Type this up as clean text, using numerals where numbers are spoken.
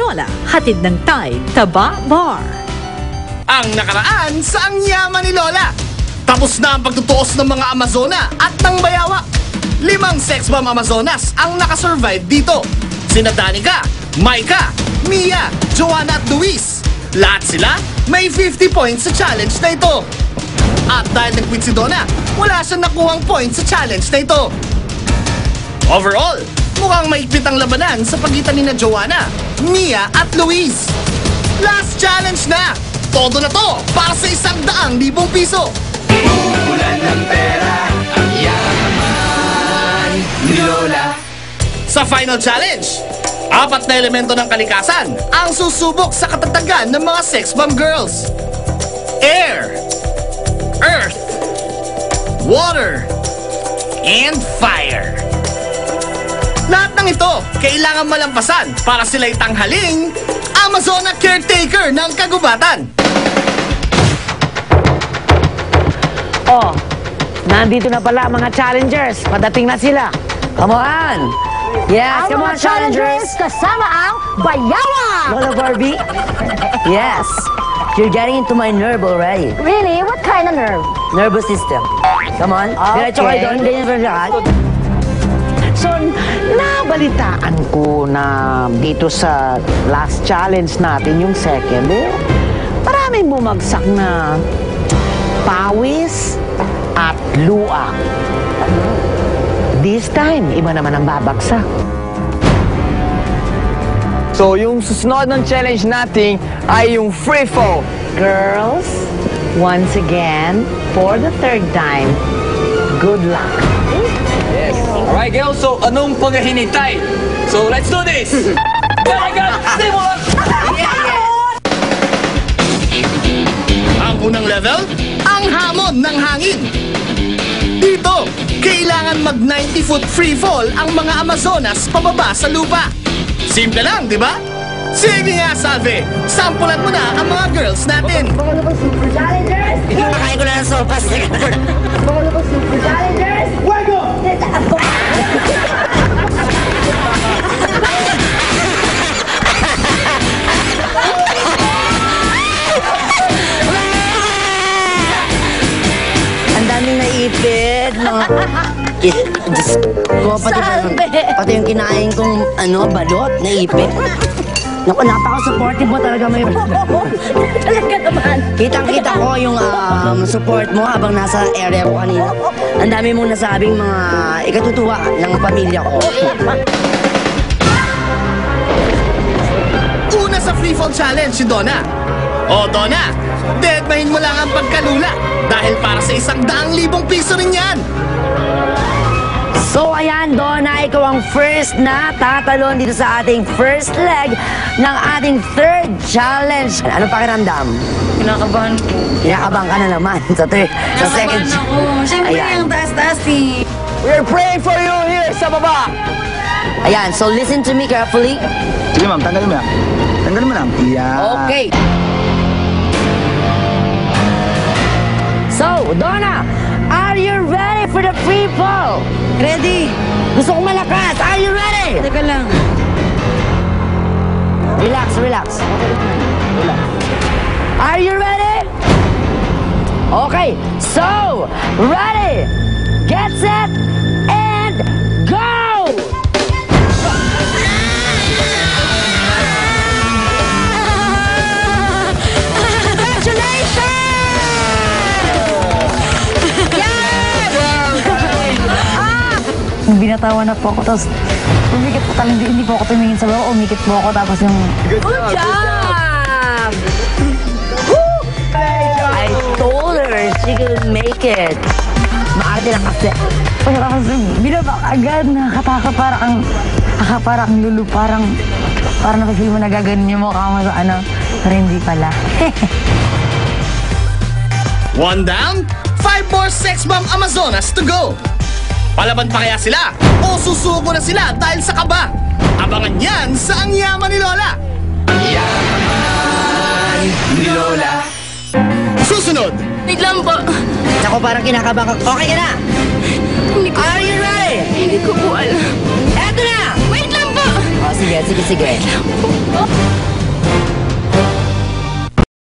Lola, hatid ng Thai Taba Bar. Ang nakaraan sa ang yaman ni Lola. Tapos na ang pagtutuos ng mga Amazona at ng bayawak. 5 sex bomb Amazonas ang nakasurvive dito. Sina Danica, Maika, Mia, Joanna at Luis. Lahat sila may 50 points sa challenge na ito. At dahil nag-quit si Donna, wala siyang nakuhang points sa challenge na ito. Overall, mukhang maigpit ang labanan sa pagitan ni na Joanna, Mia at Luis. Last challenge na! Todo na to para sa 100,000 piso. Ulan ng pera, ang yaman ni Lola. Sa final challenge, 4 na elemento ng kalikasan ang susubok sa katatagan ng mga sex bomb girls. Air, Earth, Water, and Fire. Lahat ng ito kailangan malampasan para sila'y tanghaling Amazona caretaker ng kagubatan. Oh, nandito na pala mga challengers. Padating na sila. Come on! Yes, come on, challengers! Kasama ang Bayawak! Lola Barbie? Yes. You're getting into my nerve already. Really? What kind of nerve? Nervous system. Come on. Diretso kayo doon. Ganyan pa siya. So, nabalitaan ko na dito sa last challenge natin, yung second, maraming bumagsak na pawis at luak. This time, iba naman ang babagsak. So, yung susunod ng challenge natin ay yung free fall. Girls, once again, for the third time, good luck. Yes. Alright, girls. So, anong paghahinintay? So, let's do this! Simulan! Ang unang level, ang hamon ng hangin. Dito, kailangan mag 90-foot free fall ang mga Amazonas pababa sa lupa. Simple lang, di ba? Sige nga, Salve. Sampulan mo na ang mga girls natin. Super Challengers! Pinakain ko na ng sopas. Super Challengers! Fuego! Ang daming naipit, no? Diyos ko, pati yung kinain kong, balot, naipit. Naku, napaka-supportive mo talaga mo yun. Talaga naman. Kitang-kita ko yung support mo habang nasa area ko kanina. Ang dami mong nasabing mga ikatutuwa ng pamilya ko. Una sa free fall challenge si Donna. O Donna, deadmahin mo lang ang pagkalula dahil para sa 100,000 piso rin yan. So ayan, Donna, ikaw ang first na tatalon dito sa ating first leg ng ating third challenge. Anong pakiramdam? Kinakabahan po. Kinakabahan ka na naman sa second Kinakabahan ako. Siyempre yung taas-taas eh. We're praying for you here sa baba! Ayan, so listen to me carefully. Sige ma'am, tanggalin mo lang. Tanggalin mo lang. Yeah. Okay. So, Donna, are you ready for the free fall? Ready? Gusto kong malakas. Are you ready? Teka lang. Relax, relax. Are you ready? Okay, so, ready, get set, and go! Binatawa na po ako, tapos umikit po talaga, hindi po ako tumingin sa baba, umikit po ako, tapos yung... Good job! I told her she could make it. Maarte lang kasi. Pero kasi binaba agad, nakakatakot, parang lulu, parang napag-feel mo nagaganon yung mukha mo sa pero hindi pala. 1 down, 5 more sex bomb Amazonas to go. Palaban pa kaya sila o susuko na sila dahil sa kaba? Abangan yan sa ang yaman ni Lola. Yaman ni Lola. Susunod, Wait lang po. Ako parang kinakabahan ka. Okay ka na? Hindi ko Are you ready? Hindi ko po alam. Eto na! Wait lang po. sige.